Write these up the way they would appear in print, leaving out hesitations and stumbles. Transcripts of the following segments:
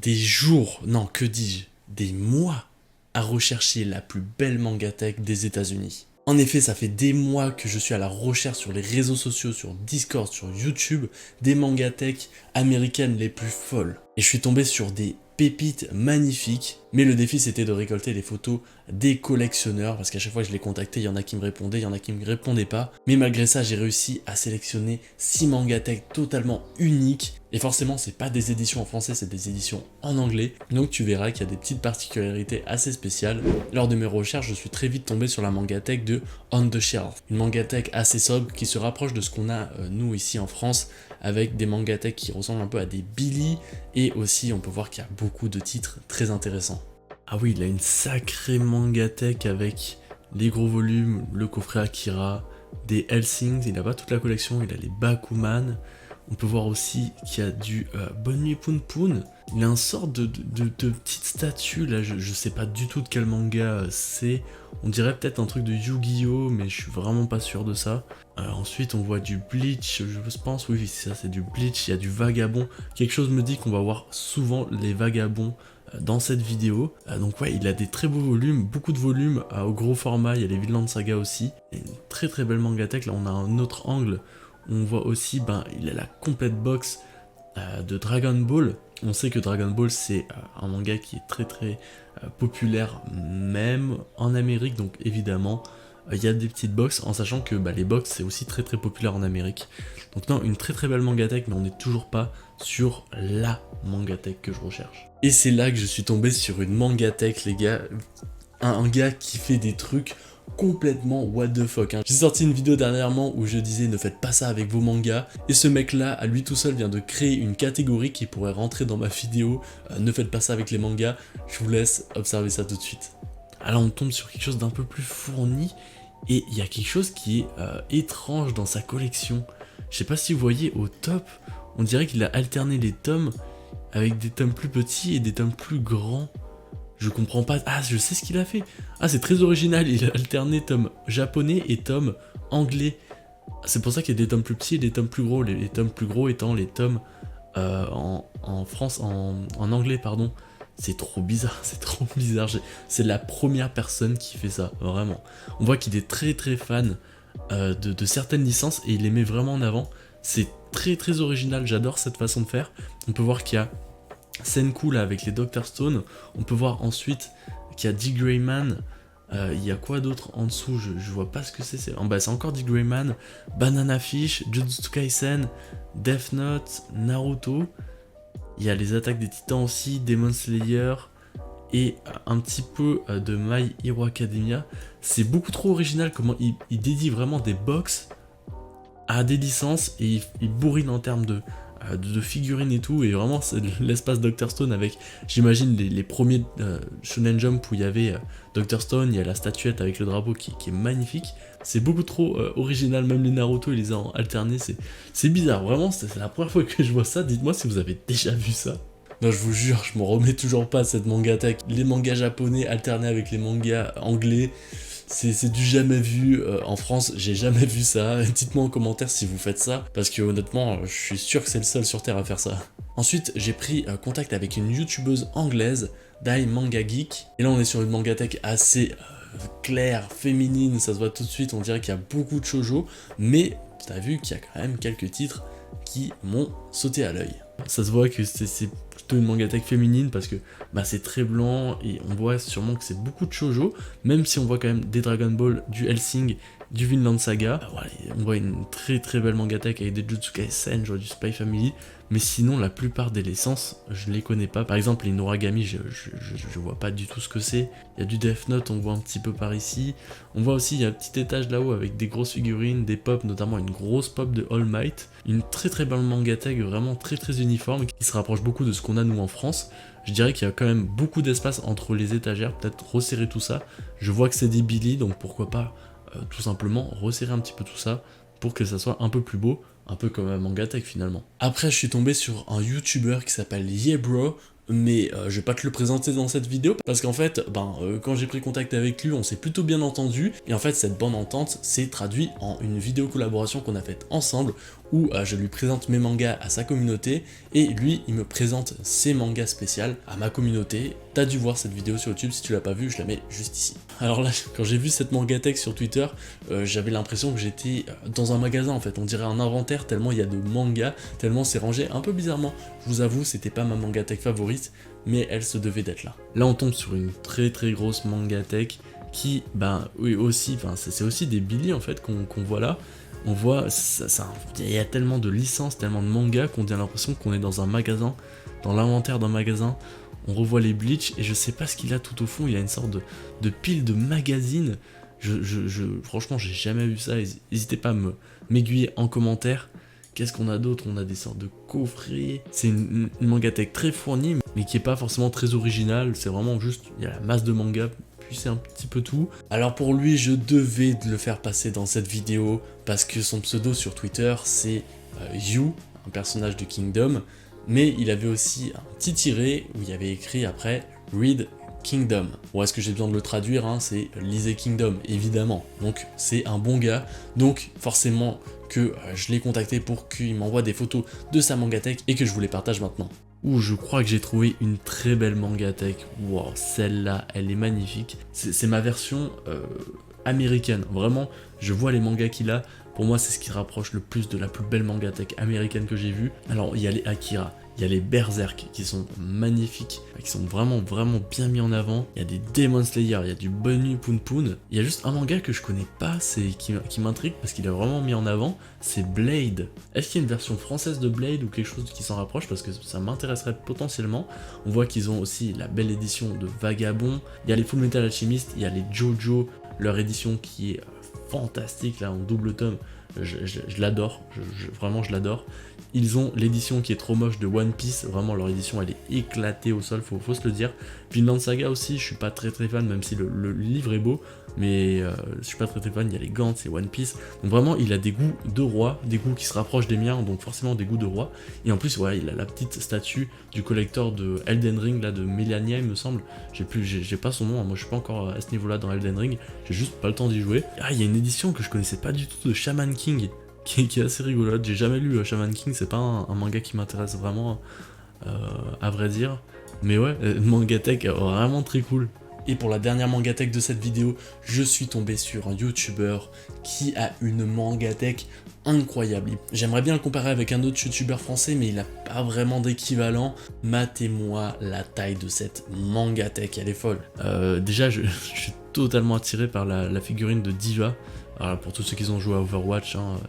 des jours, non que dis-je, des mois à rechercher la plus belle mangatech des États-Unis. En effet, ça fait des mois que je suis à la recherche sur les réseaux sociaux, sur Discord, sur YouTube, des mangatech américaines les plus folles. Et je suis tombé sur des pépites magnifiques, mais le défi c'était de récolter les photos des collectionneurs, parce qu'à chaque fois que je les contactais, il y en a qui me répondaient, il y en a qui me répondaient pas. Mais malgré ça, j'ai réussi à sélectionner 6 mangatech totalement uniques. Et forcément, c'est pas des éditions en français, c'est des éditions en anglais. Donc tu verras qu'il y a des petites particularités assez spéciales. Lors de mes recherches, je suis très vite tombé sur la mangatech de On the Shelf. Une mangatech assez sobre qui se rapproche de ce qu'on a nous ici en France, avec des mangatech qui ressemblent un peu à des Billy. Et aussi, on peut voir qu'il y a beaucoup de titres très intéressants. Ah oui, il a une sacrée mangatech avec les gros volumes, le coffret Akira, des Hellsings, il n'a pas toute la collection, il a les Bakuman. On peut voir aussi qu'il y a du Bonne Nuit Poun Poun. Il a une sorte de petite statue, là, je sais pas du tout de quel manga c'est. On dirait peut-être un truc de Yu-Gi-Oh, mais je suis vraiment pas sûr de ça. Ensuite, on voit du Bleach, je pense, oui, ça c'est du Bleach. Il y a du Vagabond. Quelque chose me dit qu'on va voir souvent les Vagabonds dans cette vidéo. Donc ouais, il a des très beaux volumes, beaucoup de volumes au gros format. Il y a les Vinland Saga aussi. Il y a une très très belle mangatech. Là, on a un autre angle. On voit aussi, il a la complète box de Dragon Ball. On sait que Dragon Ball, c'est un manga qui est très très populaire, même en Amérique. Donc évidemment, il y a des petites box, en sachant que les box, c'est aussi très très populaire en Amérique. Donc non, une très très belle mangatech, mais on n'est toujours pas sur la mangatech que je recherche. Et c'est là que je suis tombé sur une mangatech, les gars. Un gars qui fait des trucs complètement what the fuck. J'ai sorti une vidéo dernièrement où je disais ne faites pas ça avec vos mangas, et ce mec là à lui tout seul vient de créer une catégorie qui pourrait rentrer dans ma vidéo ne faites pas ça avec les mangas. Je vous laisse observer ça tout de suite. Alors on tombe sur quelque chose d'un peu plus fourni, et il y a quelque chose qui est étrange dans sa collection. Je sais pas si vous voyez au top, on dirait qu'il a alterné les tomes avec des tomes plus petits et des tomes plus grands. Je comprends pas. Ah, je sais ce qu'il a fait. Ah, c'est très original. Il a alterné tomes japonais et tomes anglais. C'est pour ça qu'il y a des tomes plus petits et des tomes plus gros. Les tomes plus gros étant les tomes en France, en anglais, pardon. C'est trop bizarre, c'est trop bizarre. C'est la première personne qui fait ça, vraiment. On voit qu'il est très très fan de certaines licences et il les met vraiment en avant. C'est très très original, j'adore cette façon de faire. On peut voir qu'il y a Senku là avec les Dr Stone. On peut voir ensuite qu'il y a Dick Grayman. Il y a quoi d'autre en dessous, je vois pas ce que c'est. C'est encore Dick Grayman, Banana Fish, Jujutsu Kaisen, Death Note, Naruto. Il y a les attaques des titans aussi, Demon Slayer et un petit peu de My Hero Academia. C'est beaucoup trop original comment il dédie vraiment des box à des licences et il bourrine en termes de figurines et tout, et vraiment c'est l'espace Dr Stone avec, j'imagine, les premiers Shonen Jump où il y avait Dr Stone, il y a la statuette avec le drapeau qui est magnifique. C'est beaucoup trop original, même les Naruto il les a alternés, c'est bizarre, vraiment c'est la première fois que je vois ça. Dites-moi si vous avez déjà vu ça. Non, je vous jure, je m'en remets toujours pas de cette mangatech. Les mangas japonais alternés avec les mangas anglais, c'est du jamais vu en France, j'ai jamais vu ça. Dites-moi en commentaire si vous faites ça, parce que honnêtement, je suis sûr que c'est le seul sur Terre à faire ça. Ensuite, j'ai pris contact avec une youtubeuse anglaise, Dai Manga Geek, et là on est sur une mangatech assez claire, féminine, ça se voit tout de suite, on dirait qu'il y a beaucoup de shoujo, mais t'as vu qu'il y a quand même quelques titres qui m'ont sauté à l'œil. Ça se voit que c'est plutôt une mangatech féminine parce que c'est très blanc et on voit sûrement que c'est beaucoup de shoujo, même si on voit quand même des Dragon Ball, du Hellsing, du Vinland Saga. Voilà, on voit une très très belle mangatech avec des Jujutsu Kaisen, je vois du Spy Family, mais sinon la plupart des licences je les connais pas. Par exemple les Noragami, je vois pas du tout ce que c'est. Il y a du Death Note, on voit un petit peu par ici. On voit aussi, il y a un petit étage là-haut avec des grosses figurines, des pop, notamment une grosse pop de All Might. Une très très belle mangatech, vraiment très très uniforme, qui se rapproche beaucoup de ce qu'on a nous en France. Je dirais qu'il y a quand même beaucoup d'espace entre les étagères, peut-être resserrer tout ça. Je vois que c'est des Billy, donc pourquoi pas tout simplement resserrer un petit peu tout ça pour que ça soit un peu plus beau, un peu comme un mangatech finalement. Après je suis tombé sur un YouTuber qui s'appelle Yebro, mais je vais pas te le présenter dans cette vidéo parce qu'en fait quand j'ai pris contact avec lui on s'est plutôt bien entendu, et en fait cette bonne entente s'est traduite en une vidéo collaboration qu'on a faite ensemble où je lui présente mes mangas à sa communauté et lui il me présente ses mangas spéciaux à ma communauté. T'as dû voir cette vidéo sur YouTube, si tu l'as pas vue, je la mets juste ici. Alors là, quand j'ai vu cette mangatech sur Twitter, j'avais l'impression que j'étais dans un magasin en fait, on dirait un inventaire tellement il y a de mangas, tellement c'est rangé un peu bizarrement. Je vous avoue, c'était pas ma mangatech favorite, mais elle se devait d'être là. Là on tombe sur une très grosse mangatech qui, oui aussi, c'est aussi des Billy en fait qu'on voit là. On voit, il y a tellement de licences, tellement de mangas qu'on a l'impression qu'on est dans un magasin, dans l'inventaire d'un magasin. On revoit les Bleach et je sais pas ce qu'il a tout au fond, il y a une sorte de pile de magazines. Franchement, j'ai jamais vu ça. N'hésitez pas à m'aiguiller en commentaire. Qu'est-ce qu'on a d'autre? On a des sortes de coffrets. C'est une mangatech très fournie, mais qui est pas forcément très originale. C'est vraiment juste, il y a la masse de mangas, puis c'est un petit peu tout. Alors pour lui, je devais le faire passer dans cette vidéo, parce que son pseudo sur Twitter, c'est You, un personnage de Kingdom. Mais il avait aussi un petit tiret où il y avait écrit après Read Kingdom. Ou est-ce que j'ai besoin de le traduire, hein, c'est lisez Kingdom, évidemment. Donc c'est un bon gars, donc forcément que je l'ai contacté pour qu'il m'envoie des photos de sa mangatech et que je vous les partage maintenant. Ouh, je crois que j'ai trouvé une très belle mangatech. Wow, celle-là, elle est magnifique. C'est ma version américaine. Vraiment, je vois les mangas qu'il a. Pour moi, c'est ce qui rapproche le plus de la plus belle mangatech américaine que j'ai vue. Alors, il y a les Akira, il y a les Berserk qui sont magnifiques, qui sont vraiment bien mis en avant. Il y a des Demon Slayer, il y a du Bunny Poon Poon. Il y a juste un manga que je connais pas, qui m'intrigue parce qu'il est vraiment mis en avant, c'est Blade. Est-ce qu'il y a une version française de Blade ou quelque chose qui s'en rapproche, parce que ça m'intéresserait potentiellement. On voit qu'ils ont aussi la belle édition de Vagabond. Il y a les Full Metal Alchemist, il y a les JoJo, leur édition qui est fantastique là en double tome. Je l'adore, vraiment je l'adore. Ils ont l'édition qui est trop moche de One Piece, vraiment leur édition elle est éclatée au sol, faut se le dire. Vinland Saga aussi, je suis pas très fan, même si le livre est beau, mais je suis pas très fan, il y a les Gantz et One Piece. Donc vraiment il a des goûts de roi, des goûts qui se rapprochent des miens, donc forcément des goûts de roi. Et en plus ouais, il a la petite statue du collector de Elden Ring, là de Melania il me semble. J'ai pas son nom, hein. Moi je suis pas encore à ce niveau là dans Elden Ring, j'ai juste pas le temps d'y jouer. Ah, il y a une édition que je connaissais pas du tout de Shaman King, qui est assez rigolote. J'ai jamais lu Shaman King, c'est pas un manga qui m'intéresse vraiment, à vrai dire. Mais ouais, mangatech vraiment très cool. Et pour la dernière mangatech de cette vidéo, je suis tombé sur un YouTuber qui a une mangatech incroyable. J'aimerais bien le comparer avec un autre YouTuber français, mais il n'a pas vraiment d'équivalent. Matez-moi la taille de cette mangatech, elle est folle. Déjà, je suis totalement attiré par la figurine de Diva. Alors, pour tous ceux qui ont joué à Overwatch, hein,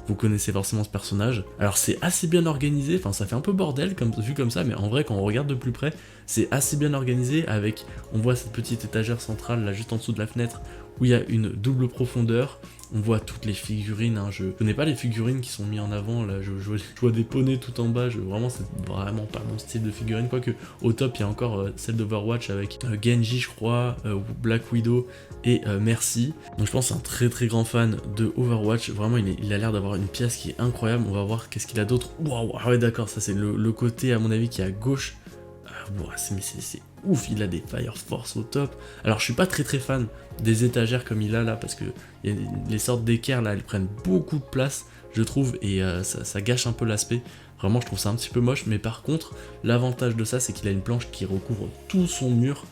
vous connaissez forcément ce personnage. Alors c'est assez bien organisé, enfin ça fait un peu bordel vu comme ça, mais en vrai quand on regarde de plus près, c'est assez bien organisé avec, on voit cette petite étagère centrale là juste en dessous de la fenêtre, où il y a une double profondeur. On voit toutes les figurines, hein. Je connais pas les figurines qui sont mises en avant, là, je vois des poneys tout en bas, vraiment c'est vraiment pas mon style de figurine, quoique au top il y a encore celle d'Overwatch avec Genji je crois, Black Widow et Mercy. Donc je pense que c'est un très grand fan de Overwatch, vraiment il a l'air d'avoir une pièce qui est incroyable. On va voir qu'est-ce qu'il a d'autre. Waouh, ah ouais d'accord, ça c'est le côté à mon avis qui est à gauche. C'est ouf, il a des Fire Force au top. Alors je suis pas très fan des étagères comme il a là, parce que les sortes d'équerres là, elles prennent beaucoup de place je trouve, et ça gâche un peu l'aspect. Vraiment je trouve ça un petit peu moche, mais par contre l'avantage de ça c'est qu'il a une planche qui recouvre tout son mur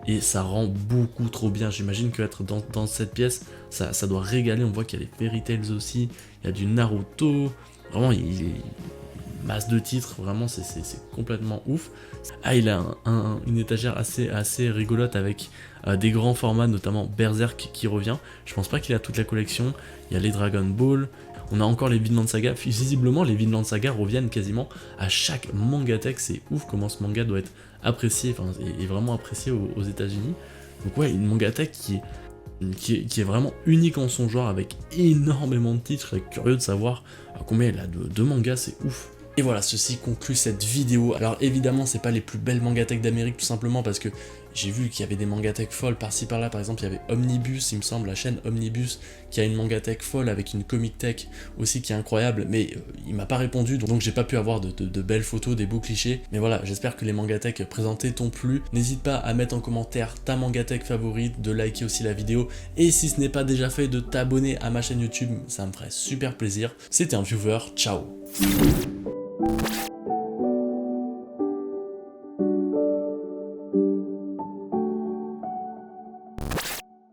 et ça rend beaucoup trop bien. J'imagine qu'être dans cette pièce ça doit régaler. On voit qu'il y a les Fairy Tails aussi, il y a du Naruto, vraiment il masse de titres, vraiment c'est complètement ouf. Ah, il a une étagère assez rigolote avec des grands formats, notamment Berserk qui revient. Je pense pas qu'il a toute la collection. Il y a les Dragon Ball, on a encore les Vinland Saga. Visiblement les Vinland Saga reviennent quasiment à chaque mangatech. C'est ouf comment ce manga doit être apprécié, enfin est vraiment apprécié aux États-Unis. Donc ouais, une mangatech qui est vraiment unique en son genre, avec énormément de titres. Je serais curieux de savoir combien il a de mangas, c'est ouf. Et voilà, ceci conclut cette vidéo. Alors évidemment, c'est pas les plus belles mangatech d'Amérique, tout simplement parce que j'ai vu qu'il y avait des mangatech folles par-ci par-là. Par exemple, il y avait Omnibus, il me semble, la chaîne Omnibus, qui a une mangatech folle avec une comic tech aussi qui est incroyable, mais il m'a pas répondu, donc j'ai pas pu avoir de belles photos, des beaux clichés. Mais voilà, j'espère que les mangatech présentés t'ont plu. N'hésite pas à mettre en commentaire ta mangatech favorite, de liker aussi la vidéo, et si ce n'est pas déjà fait, de t'abonner à ma chaîne YouTube, ça me ferait super plaisir. C'était un viewer, ciao.